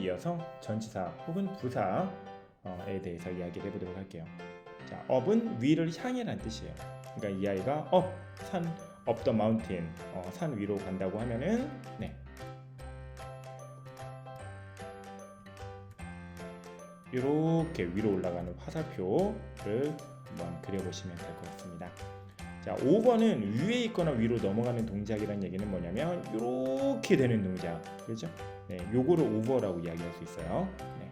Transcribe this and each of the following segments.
이어서 전치사 혹은 부사에 대해서 이야기를 해보도록 할게요. 자, up은 위를 향해라는 뜻이에요. 그러니까 이 아이가 up the mountain, 산 위로 간다고 하면은 이렇게 위로 올라가는 화살표를 한번 그려보시면 될 것 같습니다. 자, over는 위에 있거나 위로 넘어가는 동작이라는 얘기는 뭐냐면 이렇게 되는 동작, 그렇죠? 네, 요거를 over라고 이야기할 수 있어요. 네.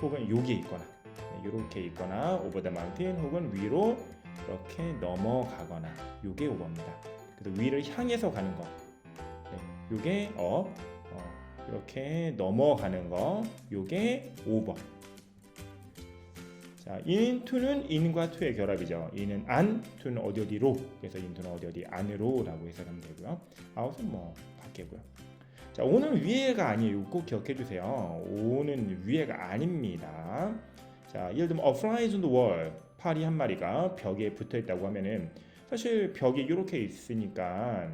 혹은 여기에 있거나, 이렇게 있거나 over the mountain, 혹은 위로 이렇게 넘어가거나, 요게 over입니다. 그래서 위를 향해서 가는 거, 요게 up, 이렇게 넘어가는 거, 요게 over. 자, in, to는 in과 to의 결합이죠. in은 안, to는 어디로. 그래서 in, to는 어디 안으로라고 해석하면 되고요. out은 뭐 밖이고요. 자, o는 위에가 아니에요. 꼭 기억해 주세요. o는 위에가 아닙니다. 자, 예를 들면 a fly is on the wall. 파리 한 마리가 벽에 붙어 있다고 하면은 사실 벽이 이렇게 있으니까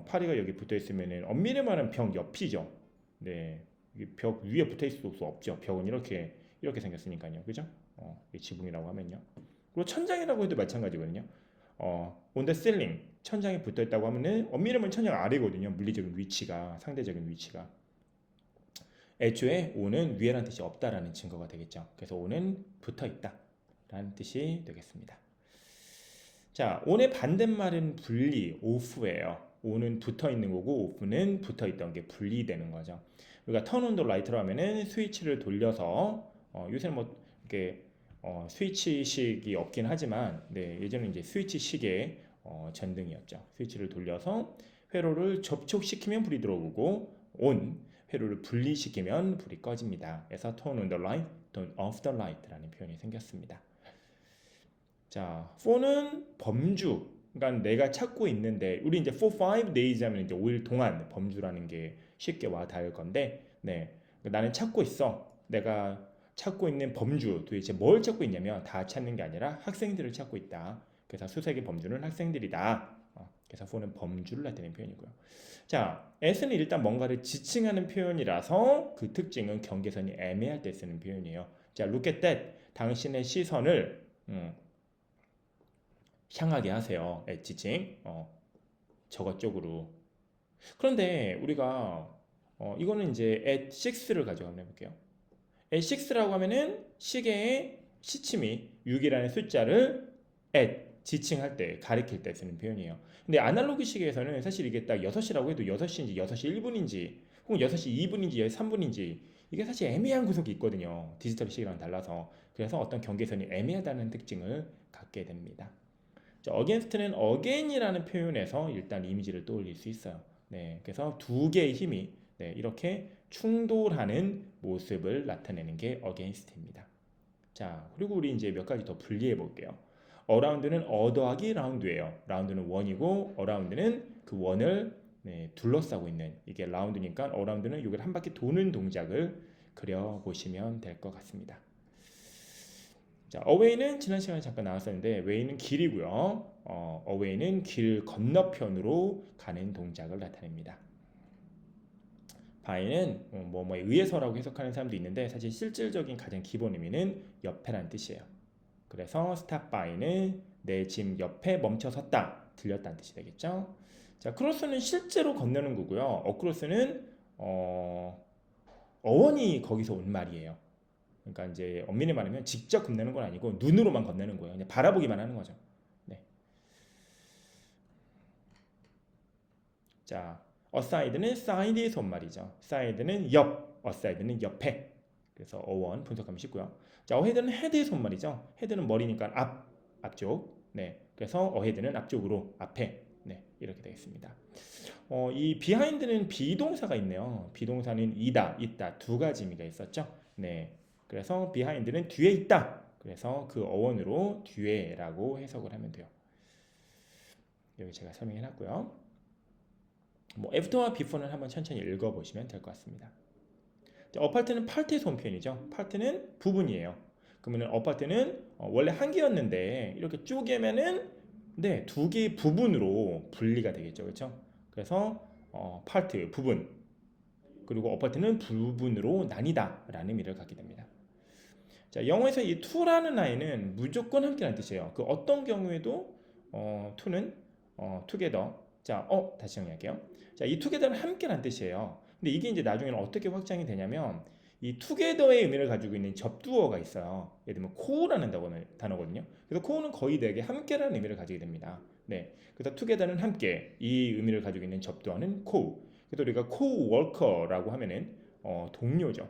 파리가 여기 붙어 있으면은 엄밀히 말하면 벽 옆이죠. 네, 벽 위에 붙어 있을 수 없죠. 벽은 이렇게 생겼으니까요, 그죠? 지붕이라고 하면요. 그리고 천장이라고 해도 마찬가지거든요. on the ceiling, 천장에 붙어 있다고 하면은 엄밀히 말하면 천장 아래거든요. 물리적인 위치가, 상대적인 위치가. 애초에 on은 위에라는 뜻이 없다라는 증거가 되겠죠. 그래서 on은 붙어 있다라는 뜻이 되겠습니다. 자, on의 반대말은 분리, off예요. on은 붙어 있는 거고 off는 붙어 있던 게 분리되는 거죠. 우리가 turn on the light로 하면은 스위치를 돌려서 요새는 뭐 이렇게 스위치식이 없긴 하지만 예전에 이제 스위치식의 전등이었죠. 스위치를 돌려서 회로를 접촉시키면 불이 들어오고 on 회로를 분리시키면 불이 꺼집니다. 그래서 turn on the light, turn off the light라는 표현이 생겼습니다. 자, for는 범주. 그러니까 내가 찾고 있는데 우리 이제 for 5 days 하면 이제 5일 동안 범주라는 게 쉽게 와 닿을 건데, 나는 찾고 있어. 내가 찾고 있는 범주 도대체 뭘 찾고 있냐면 다 찾는 게 아니라 학생들을 찾고 있다. 그래서 수색의 범주는 학생들이다. 그래서 for는 범주를 나타내는 표현이고요. 자, as는 일단 뭔가를 지칭하는 표현이라서 그 특징은 경계선이 애매할 때 쓰는 표현이에요. 자, look at that. 당신의 시선을 향하게 하세요. 지칭. 저것 쪽으로. 그런데 우리가 이거는 이제 at 6를 가지고 한번 해볼게요. at 6라고 하면은 시계의 시침이 6이라는 숫자를 at 지칭할 때, 가리킬 때 쓰는 표현이에요. 근데 아날로그 시계에서는 사실 이게 딱 6시라고 해도 6시인지 6시 1분인지 혹은 6시 2분인지 3분인지 이게 사실 애매한 구석이 있거든요. 디지털 시계랑 달라서. 그래서 어떤 경계선이 애매하다는 특징을 갖게 됩니다. 자, against는 again이라는 표현에서 일단 이미지를 떠올릴 수 있어요. 그래서 두 개의 힘이 이렇게 충돌하는 모습을 나타내는 게 against입니다. 자, 그리고 우리 이제 몇 가지 더 분리해 볼게요. around는 더하기 round예요. round는 원이고 around는 그 원을 둘러싸고 있는, 이게 round니까 around는 이걸 한 바퀴 도는 동작을 그려 보시면 될 것 같습니다. 자, away는 지난 시간에 잠깐 나왔었는데 way는 길이고요. away는 길 건너편으로 가는 동작을 나타냅니다. by는 뭐뭐에 의해서라고 해석하는 사람도 있는데 사실 실질적인 가장 기본 의미는 옆에란 뜻이에요. 그래서 stop by는 내 짐 옆에 멈춰 섰다, 들렸다는 뜻이 되겠죠. 자, cross는 실제로 건너는 거고요. across는 어원이 거기서 온 말이에요. 그러니까 이제 엄밀히 말하면 직접 건너는 건 아니고 눈으로만 건너는 거예요. 그냥 바라보기만 하는 거죠. 자, aside는 side의 손말이죠. side는 옆, aside는 옆에. 그래서 어원 분석하면 쉽고요. 자, ahead는 head의 손말이죠. head는 머리니까 앞쪽. 그래서 ahead는 앞쪽으로, 앞에. 이렇게 되겠습니다. 이 behind는 비동사가 있네요. 비동사는 이다, 있다 두 가지 의미가 있었죠. 그래서 behind는 뒤에 있다. 그래서 그 어원으로 뒤에라고 해석을 하면 돼요. 여기 제가 설명해 놨고요. after와 before는 한번 천천히 읽어보시면 될 것 같습니다. apart는 part의 손편이죠. part는 부분이에요. 그러면 apart는 원래 한 개였는데 이렇게 쪼개면은 두 개의 부분으로 분리가 되겠죠, 그렇죠? 그래서 part 부분, 그리고 apарт는 부분으로 나뉘다 라는 의미를 갖게 됩니다. 자, 영어에서 이 to라는 아이는 무조건 함께라는 뜻이에요. 그 어떤 경우에도 to는 together. 자, 다시 정리할게요. 자, 이 together는 함께라는 뜻이에요. 근데 이게 이제 나중에는 어떻게 확장이 되냐면 이 together의 의미를 가지고 있는 접두어가 있어요. 예를 들면 co라는 단어거든요. 그래서 co는 거의 되게 함께라는 의미를 가지게 됩니다. 네, 그래서 together는 함께 이 의미를 가지고 있는 접두어는 co. 그래서 우리가 co-worker라고 하면은 동료죠.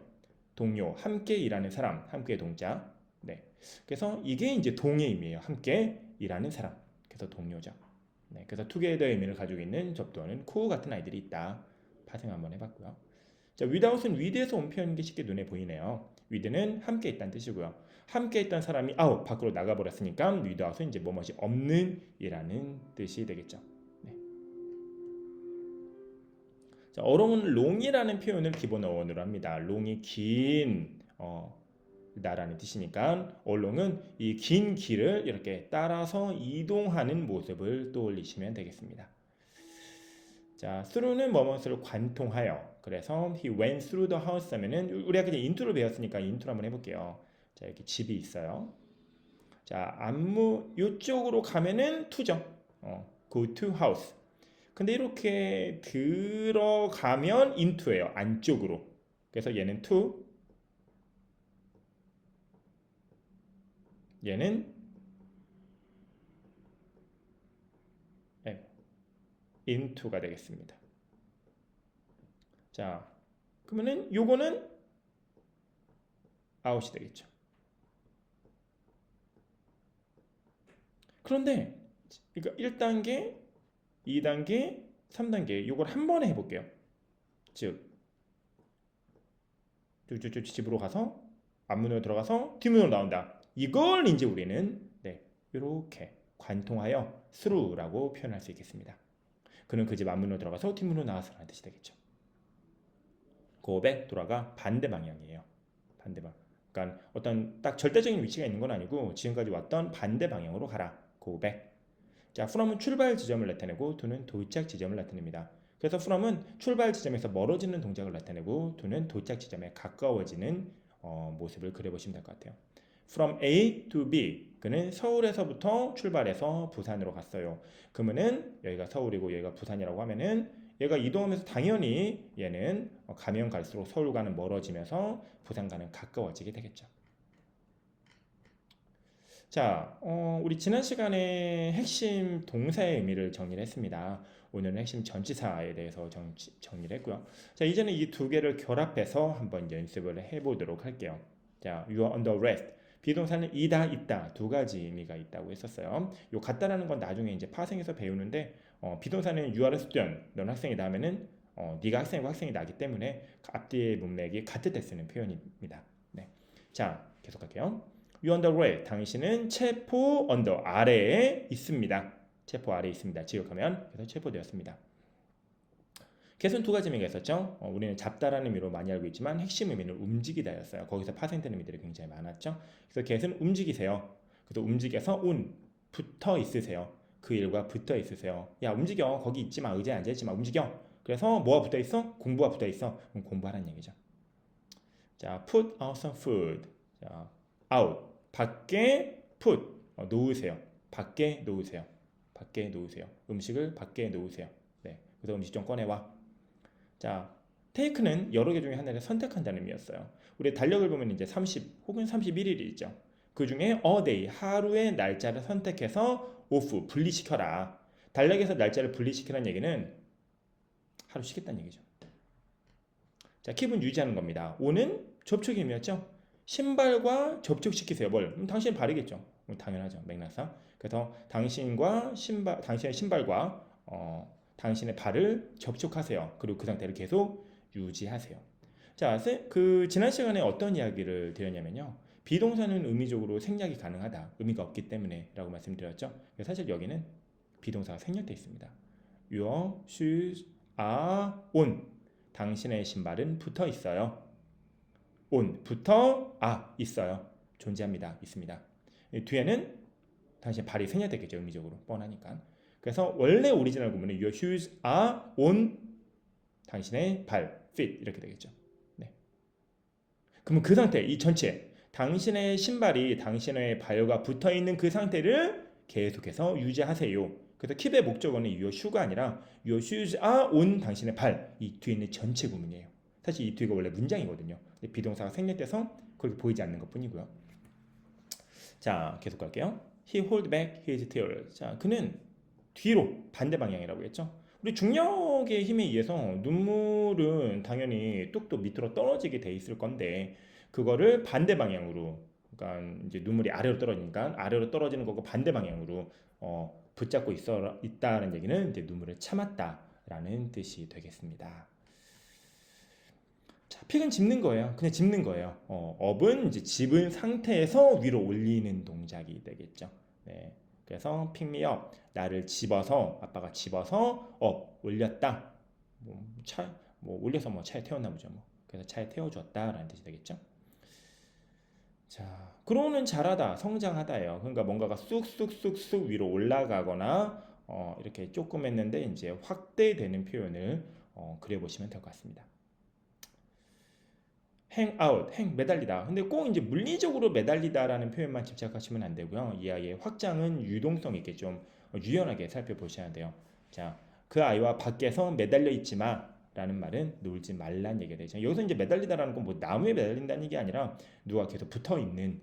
동료, 함께 일하는 사람, 함께 동자. 네, 그래서 이게 이제 동의 의미예요. 함께 일하는 사람. 그래서 동료죠. 네, 그래서 together의 의미를 가지고 있는 접두어는 co 같은 아이들이 있다. 파생 한번 해봤고요. 자, without은 with에서 온 표현인 게 쉽게 눈에 보이네요. with는 함께 있다는 뜻이고요. 함께 있던 사람이 밖으로 나가버렸으니까 without은 이제 뭐뭐이 없는 이라는 뜻이 되겠죠. 네. 자, along은 long이라는 표현을 기본 어원으로 합니다. long이 긴 나라는 뜻이니까 along은 이 긴 길을 이렇게 따라서 이동하는 모습을 떠올리시면 되겠습니다. 자, through는 뭐뭇을 관통하여. 그래서 he went through the house 하면은 우리가 그냥 into를 배웠으니까 into를 한번 해볼게요. 자, 이렇게 집이 있어요. 자, 안무 이쪽으로 가면은 to죠. go to house. 근데 이렇게 들어가면 into예요. 안쪽으로. 그래서 얘는 to, 얘는 into가 되겠습니다. 자, 그러면은 요거는 out이 되겠죠. 그런데 그러니까 1단계, 2단계, 3단계 요걸 한 번에 해볼게요. 즉 쭉쭉쭉 집으로 가서 앞문으로 들어가서 뒷문으로 나온다. 이걸 이제 우리는 이렇게 관통하여 through라고 표현할 수 있겠습니다. 그는 그 집 앞문으로 들어가서 뒷문으로 나와서 라는 뜻이 되겠죠. 고백 돌아가 반대 방향이에요. 반대 방향. 그러니까 어떤 딱 절대적인 위치가 있는 건 아니고 지금까지 왔던 반대 방향으로 가라. 고백. 자, from은 출발 지점을 나타내고 to는 도착 지점을 나타냅니다. 그래서 from은 출발 지점에서 멀어지는 동작을 나타내고 to는 도착 지점에 가까워지는 모습을 그려보시면 될 것 같아요. From A to B. 그는 서울에서부터 출발해서 부산으로 갔어요. 그러면은 여기가 서울이고 여기가 부산이라고 하면은 얘가 이동하면서 당연히 얘는 가면 갈수록 서울과는 멀어지면서 부산과는 가까워지게 되겠죠. 자, 우리 지난 시간에 핵심 동사의 의미를 정리를 했습니다. 오늘은 핵심 전치사에 대해서 정리를 했고요. 자, 이제는 이 두 개를 결합해서 한번 연습을 해보도록 할게요. 자, you are under arrest. 비동사는 이다, 있다 두 가지 의미가 있다고 했었어요. 요 같다라는 건 나중에 이제 파생해서 배우는데 비동사는 you are a student, 넌 학생이다 하면은 네가 학생이고 학생이 나기 때문에 앞뒤의 문맥이 같을 때 쓰는 표현입니다. 네. 자, 계속할게요. You under arrest. 당신은 체포 under 아래에 있습니다. 체포 아래에 있습니다. 지역하면 그래서 체포되었습니다. 개수는 두 가지 의미가 있었죠. 우리는 잡다라는 의미로 많이 알고 있지만 핵심 의미는 움직이다였어요. 거기서 파생되는 의미들이 굉장히 많았죠. 그래서 개수는 움직이세요. 그래서 움직여서 붙어 있으세요. 그 일과 붙어 있으세요. 야, 움직여. 거기 있지 마. 의자에 앉아 있지 마. 움직여. 그래서 뭐가 붙어 있어? 공부가 붙어 있어. 그럼 공부하라는 얘기죠. 자, put out some food. 자, out. 밖에 put. 놓으세요. 밖에 놓으세요. 밖에 놓으세요. 음식을 밖에 놓으세요. 네. 그래서 음식 좀 꺼내와. 자, take는 여러 개 중에 하나를 선택한다는 의미였어요. 우리 달력을 보면 이제 30 혹은 31일이 있죠. 그 중에 a day, 하루의 날짜를 선택해서 off, 분리시켜라. 달력에서 날짜를 분리시키라는 얘기는 하루 쉬겠다는 얘기죠. 자, keep은 유지하는 겁니다. on은 접촉의 의미였죠. 신발과 접촉시키세요. 뭘? 당신의 발이겠죠. 당연하죠. 맥락상. 그래서 당신의 신발과 당신의 발을 접촉하세요. 그리고 그 상태를 계속 유지하세요. 자, 그 지난 시간에 어떤 이야기를 드렸냐면요. 비동사는 의미적으로 생략이 가능하다. 의미가 없기 때문에 라고 말씀드렸죠. 사실 여기는 비동사가 생략되어 있습니다. Your shoes are on. 당신의 신발은 붙어 있어요. on, 붙어, 있어요. 존재합니다. 있습니다. 뒤에는 당신의 발이 생략되겠죠. 의미적으로. 뻔하니까. 그래서 원래 오리지널 구문은 Your shoes are on 당신의 발. feet 이렇게 되겠죠. 네. 그러면 그 상태, 이 전체 당신의 신발이 당신의 발과 붙어 있는 그 상태를 계속해서 유지하세요. 그래서 keep의 목적어는 your shoe가 아니라 your shoes are on 당신의 발, 이 뒤에 있는 전체 구문이에요. 사실 이 뒤가 원래 문장이거든요. 비동사가 생략돼서 그렇게 보이지 않는 것뿐이고요. 자, 계속 갈게요. He hold back his tears. 자, 그는 뒤로 반대 방향이라고 했죠. 우리 중력의 힘에 의해서 눈물은 당연히 뚝뚝 밑으로 떨어지게 돼 있을 건데 그거를 반대 방향으로, 그러니까 이제 눈물이 아래로 떨어지니까 아래로 떨어지는 거고 반대 방향으로 붙잡고 있다는 얘기는 이제 눈물을 참았다라는 뜻이 되겠습니다. 자, 픽은 짚는 거예요. 그냥 짚는 거예요. 업은 이제 집은 상태에서 위로 올리는 동작이 되겠죠. 네. 그래서 pick me up, 나를 집어서, 아빠가 집어서 올렸다. 올려서 차에 태웠나 보죠. 그래서 차에 태워주었다라는 뜻이 되겠죠. 자, grow는 자라다, 성장하다예요. 그러니까 뭔가가 쑥쑥쑥쑥 위로 올라가거나 이렇게 조금 했는데 이제 확대되는 표현을 그려보시면 될 것 같습니다. hang out, 매달리다. 근데 꼭 이제 물리적으로 매달리다라는 표현만 집착하시면 안 되고요. 이 아이의 확장은 유동성 있게 좀 유연하게 살펴보셔야 돼요. 자, 그 아이와 밖에서 매달려 있지 마라는 말은 놀지 말란 얘기가 되죠. 여기서 이제 매달리다라는 건 뭐 나무에 매달린다는 게 아니라 누가 계속 붙어 있는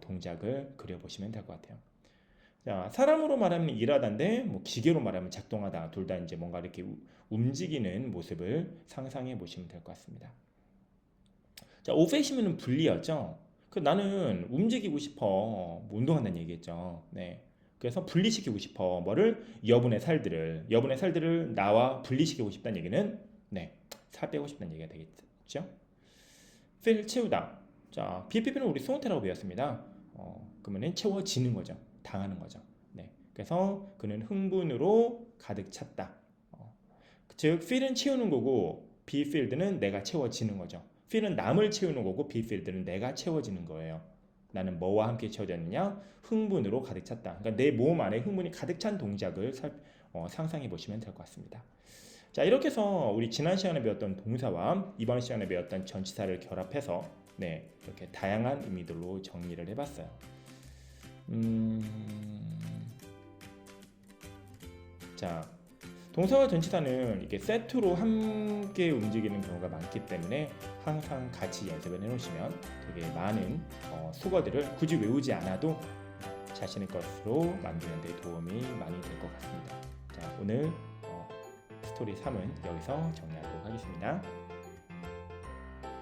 동작을 그려보시면 될 것 같아요. 자, 사람으로 말하면 일하다인데 뭐 기계로 말하면 작동하다. 둘 다 이제 뭔가 이렇게 움직이는 모습을 상상해 보시면 될 것 같습니다. 자, 오페이시면은 분리였죠. 나는 움직이고 싶어. 뭐 운동한다는 얘기겠죠. 네. 그래서 분리시키고 싶어. 뭐를? 여분의 살들을 나와 분리시키고 싶다는 얘기는 네, 살 빼고 싶다는 얘기가 되겠죠. fill 채우다. 자, BPP는 우리 수동태라고 배웠습니다. 그러면은 채워지는 거죠. 당하는 거죠. 네. 그래서 그는 흥분으로 가득 찼다. 즉 fill은 채우는 거고 be filled는 내가 채워지는 거죠. fill은 남을 채우는 거고 be filled는 내가 채워지는 거예요. 나는 뭐와 함께 채워졌느냐? 흥분으로 가득 찼다. 그러니까 내 몸 안에 흥분이 가득 찬 동작을 상상해 보시면 될 것 같습니다. 자, 이렇게 해서 우리 지난 시간에 배웠던 동사와 이번 시간에 배웠던 전치사를 결합해서 네, 이렇게 다양한 의미들로 정리를 해봤어요. 자, 동사와 전치사는 이렇게 세트로 함께 움직이는 경우가 많기 때문에 항상 같이 연습을 해놓으시면 되게 많은 수거들을 굳이 외우지 않아도 자신의 것으로 만드는 데 도움이 많이 될 것 같습니다. 자, 오늘 스토리 3은 여기서 정리하도록 하겠습니다.